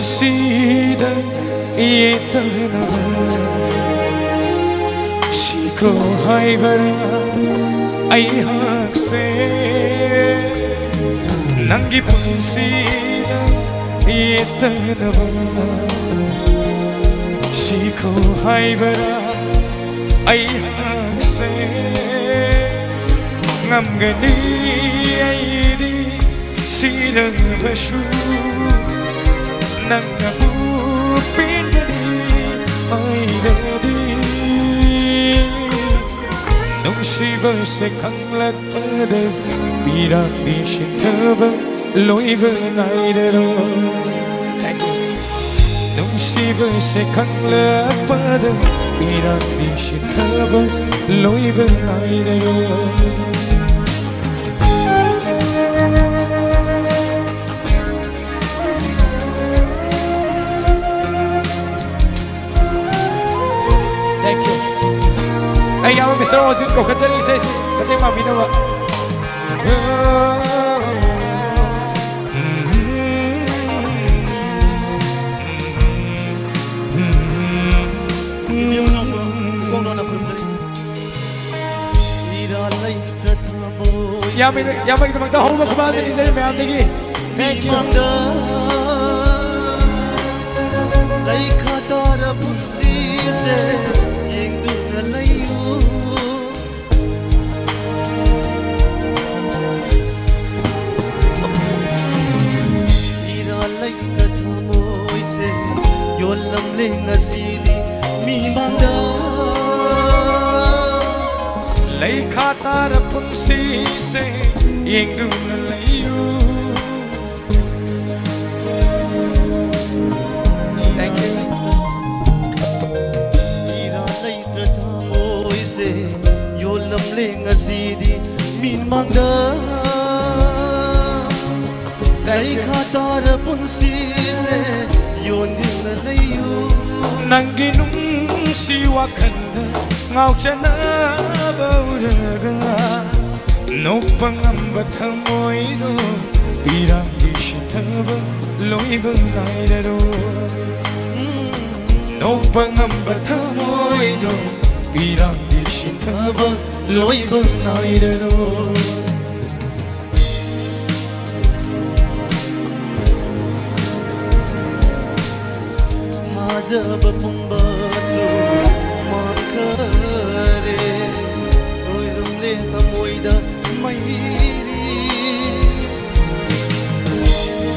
punsida yetanava shiko haivara ai hakse nangi punsida yetanava shiko haivara ai hakse ngamgani aidi silang bashu nangabu pindadi aidadi nung siva se kanglat pada pirang di shintaba loiva naidaro nung siva se kanglat pada pirang di shintaba loiva naidaro. Thank you. Hey, I'm Mr. Ozil. Go continue to say something about me. Yeah, make the homework about it. Thank you. Lay khatar pungsi se yeng du na layu. Thank you. Ira lay katamoy se yolam leng asidi min mangda. Lay khatar pungsi se yon du na layu. Nanginung siwa kanda ngau chana bauraga no pangamba thamoy do pirang di shintaba loiba naidaro no pangamba thamoy do pirang di shintaba loiba naidaro. Jab pumbaso makare oirum le tamoida mairi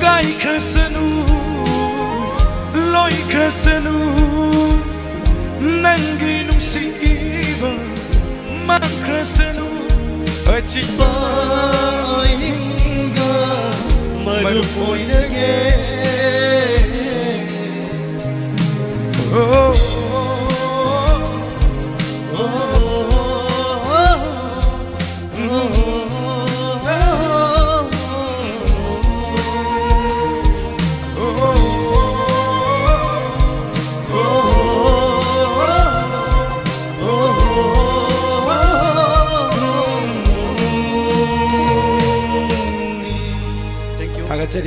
gai krasanu loi krasanu nangi nung siva makrasanu achiba inga marupoida ge. Oh, oh, oh, Thank you. Agad sa